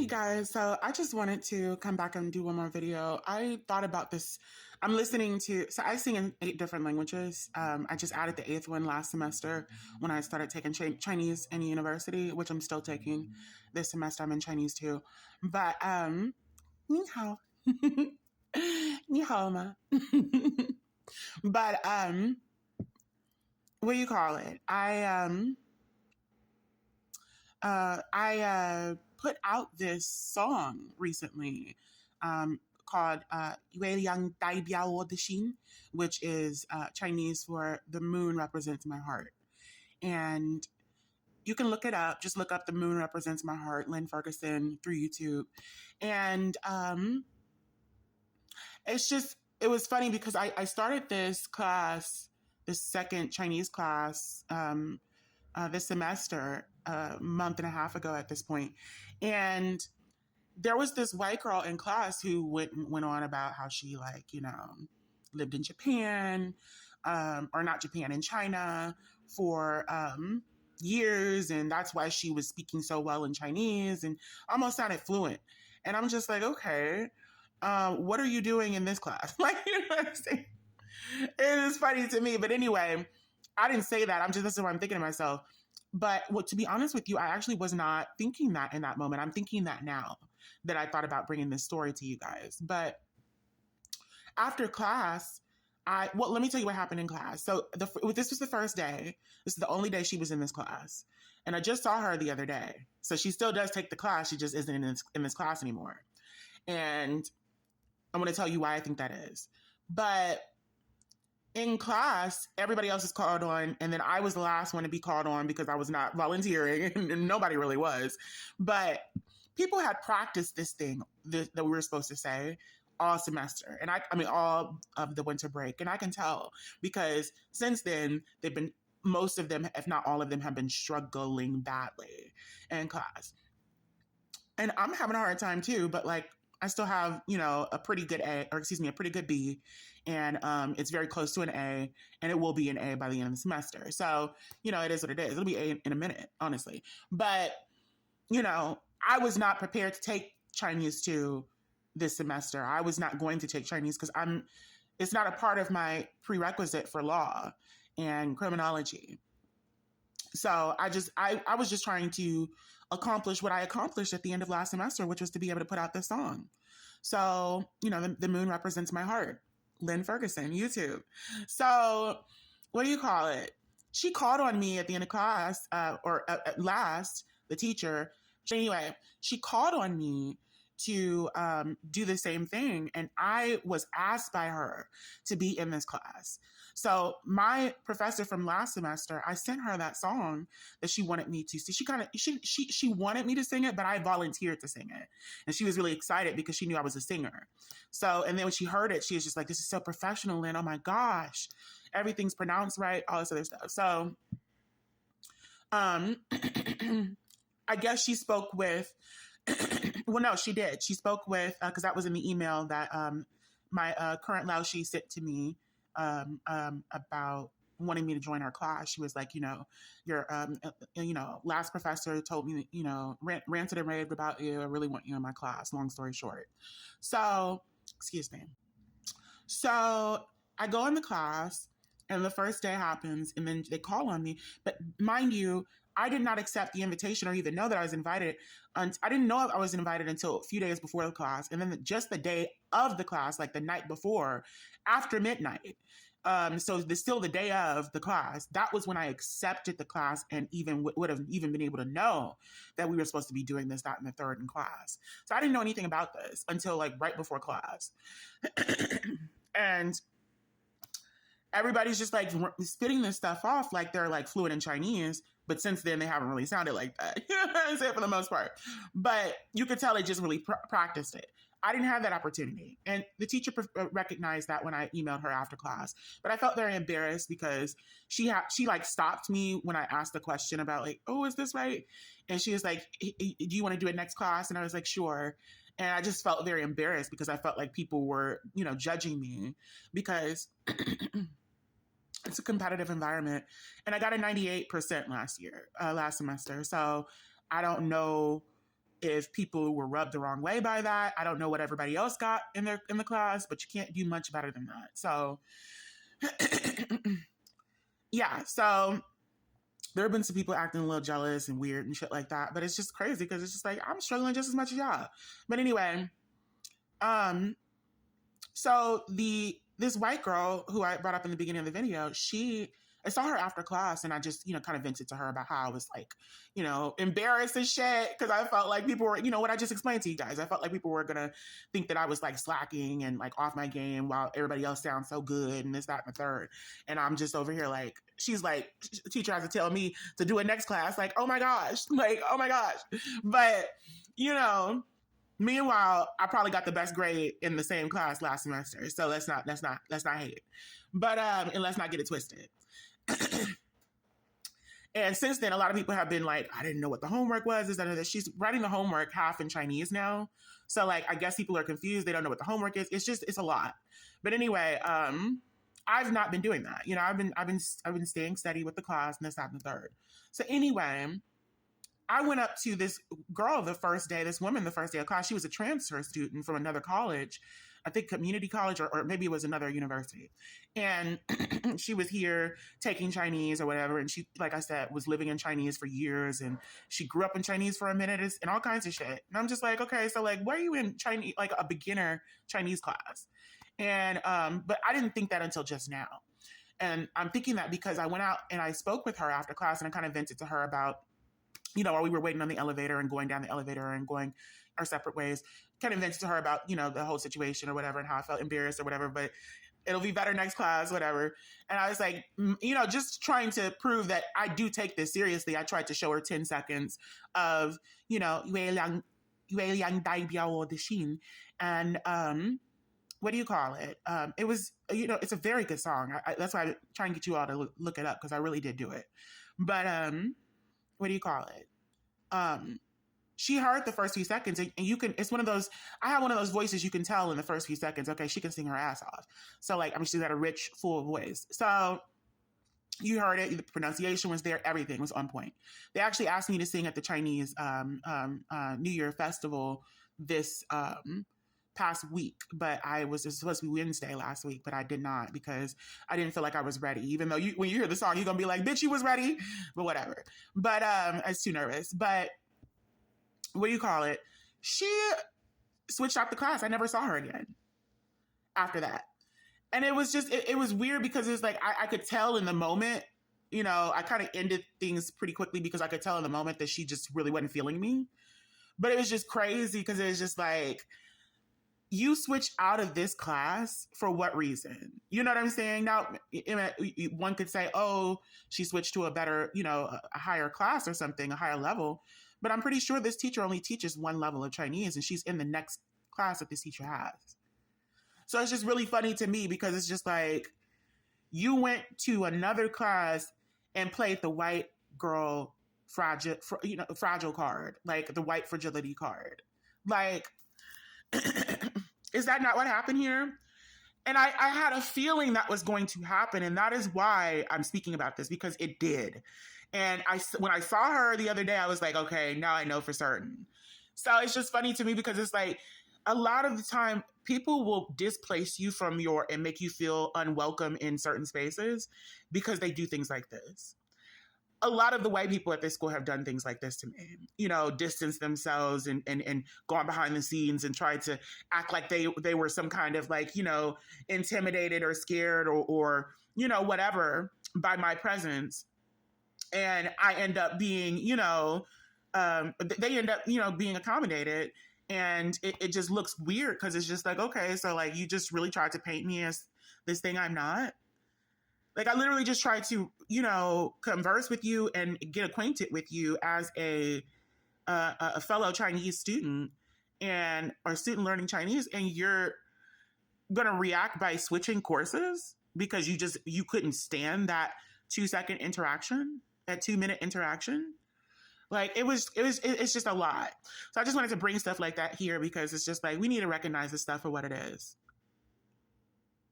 Hey guys, so I just wanted to come back and do one more video. I thought about this. So I sing in 8 different languages. I just added the eighth one last semester when I started taking Chinese in university, which I'm still taking this semester. I'm in Chinese too. But, 你好. 你好吗? But, what do you call it? I put out this song recently called Yue Yang Dai Biao Wo De Xin, which is Chinese for the moon represents my heart. And you can look it up. Just look up The Moon Represents My Heart, Lynn Ferguson, through YouTube. And it was funny because I started this class, this second Chinese class, this semester, a month and a half ago at this point. And there was this white girl in class who went on about how she lived in Japan, or not Japan, in China for years. And that's why she was speaking so well in Chinese and almost sounded fluent. And I'm just like, okay, what are you doing in this class? You know what I'm saying? It is funny to me. But anyway, I didn't say that. This is what I'm thinking to myself. But to be honest with you, I actually was not thinking that in that moment. I'm thinking that now that I thought about bringing this story to you guys. But after class, let me tell you what happened in class. So this was the first day. This is the only day she was in this class. And I just saw her the other day. So she still does take the class. She just isn't in this class anymore. And I'm going to tell you why I think that is. But in class, everybody else is called on, and then I was the last one to be called on because I was not volunteering, and nobody really was. But people had practiced this thing that we were supposed to say all semester, and I mean all of the winter break, and I can tell because since then most of them, if not all of them, have been struggling badly in class, and I'm having a hard time too. But I still have, a pretty good a pretty good B, and it's very close to an A, and it will be an A by the end of the semester. So, it is what it is. It'll be A in a minute, honestly. But, I was not prepared to take Chinese 2 this semester. I was not going to take Chinese because it's not a part of my prerequisite for law and criminology. So I was just trying to accomplish what I accomplished at the end of last semester, which was to be able to put out this song. So, the moon represents my heart. Lynn Ferguson, YouTube. So, what do you call it? She called on me at the end of class, or at last, the teacher. Anyway, she called on me to do the same thing. And I was asked by her to be in this class. So my professor from last semester, I sent her that song that she wanted me to see. She wanted me to sing it, but I volunteered to sing it. And she was really excited because she knew I was a singer. So, and then when she heard it, she was just like, this is so professional, Lynn. Oh my gosh, everything's pronounced right, all this other stuff. So, I guess she spoke with, well, no, she did. She spoke with, because that was in the email that my current Laoshi sent to me about wanting me to join her class. She was like, your, last professor told me, ranted and raved about you. I really want you in my class. Long story short. So, excuse me. So I go in the class. And the first day happens, and then they call on me. But mind you, I did not accept the invitation or even know that I was invited. I didn't know I was invited until a few days before the class. And then just the day of the class, like the night before, after midnight. So still the day of the class, that was when I accepted the class and even would have even been able to know that we were supposed to be doing this, that, and the third in class. So I didn't know anything about this until right before class. And everybody's just spitting this stuff off like they're fluent in Chinese, but since then they haven't really sounded like that. You know what I'm saying, for the most part. But you could tell they just really practiced it. I didn't have that opportunity. And the teacher recognized that when I emailed her after class. But I felt very embarrassed because she stopped me when I asked the question about oh, is this right? And she was like, do you want to do it next class? And I was like, sure. And I just felt very embarrassed because I felt like people were, judging me because it's a competitive environment. And I got a 98% last semester. So I don't know if people were rubbed the wrong way by that. I don't know what everybody else got in the class, but you can't do much better than that. So yeah, so there have been some people acting a little jealous and weird and shit like that, but it's just crazy because it's just like I'm struggling just as much as y'all. But anyway, so this white girl who I brought up in the beginning of the video, I saw her after class and I just, kind of vented to her about how I was like, embarrassed and shit because I felt like people were, what I just explained to you guys. I felt like people were going to think that I was like slacking and like off my game while everybody else sounds so good and this, that, and the third. And I'm just over here like, she's like, the teacher has to tell me to do a next class. Like, oh my gosh. But, meanwhile, I probably got the best grade in the same class last semester. So let's not hate it. But, and let's not get it twisted. And since then, a lot of people have been like, I didn't know what the homework was. She's writing the homework half in Chinese now. So like, I guess people are confused. They don't know what the homework is. It's a lot. But anyway, I've not been doing that. I've been staying steady with the class and this, that, and the third. So anyway, I went up to this girl this woman the first day of class. She was a transfer student from another college, I think community college, or maybe it was another university. And she was here taking Chinese or whatever. And she, like I said, was living in Chinese for years. And she grew up in Chinese for a minute and all kinds of shit. And I'm just like, okay, so like, why are you in Chinese, like a beginner Chinese class? And, but I didn't think that until just now. And I'm thinking that because I went out and I spoke with her after class and I kind of vented to her about, while we were waiting on the elevator and going down the elevator and going our separate ways, kind of vented to her about, the whole situation or whatever and how I felt embarrassed or whatever, but it'll be better next class, whatever. And I was like, just trying to prove that I do take this seriously. I tried to show her 10 seconds of, 月亮代表我的心. And, what do you call it? It was, it's a very good song. That's why I try and get you all to look it up because I really did do it. But, what do you call it? She heard the first few seconds and you can, it's one of those, I have one of those voices you can tell in the first few seconds, okay, she can sing her ass off. So like, she's got a rich, full voice. So you heard it, the pronunciation was there, everything was on point. They actually asked me to sing at the Chinese New Year festival this past week, but it was supposed to be Wednesday last week, but I did not because I didn't feel like I was ready. Even though when you hear the song, you're gonna be like, bitch, you was ready, but whatever. But I was too nervous. But what do you call it? She switched out the class. I never saw her again after that. And it was just, it was weird because it's like, I could tell in the moment, I kind of ended things pretty quickly because I could tell in the moment that she just really wasn't feeling me. But it was just crazy because it was just like, you switch out of this class for what reason? You know what I'm saying? Now, one could say, oh, she switched to a better, a higher class or something, a higher level. But I'm pretty sure this teacher only teaches one level of Chinese and she's in the next class that this teacher has. So it's just really funny to me because it's just like, you went to another class and played the white girl fragile card, like the white fragility card. Like, is that not what happened here? And I had a feeling that was going to happen. And that is why I'm speaking about this, because it did. And when I saw her the other day, I was like, okay, now I know for certain. So it's just funny to me because it's like, a lot of the time, people will displace you from and make you feel unwelcome in certain spaces because they do things like this. A lot of the white people at this school have done things like this to me, distance themselves and gone behind the scenes and tried to act like they were some kind of like, intimidated or scared or whatever by my presence. And I end up being, they end up, being accommodated. And it just looks weird because it's just like, okay, so like you just really tried to paint me as this thing I'm not. Like I literally just tried to, converse with you and get acquainted with you as a fellow Chinese student or student learning Chinese, and you're gonna react by switching courses because you couldn't stand that 2-second interaction, that 2-minute interaction. Like it's just a lot. So I just wanted to bring stuff like that here because it's just like, we need to recognize this stuff for what it is.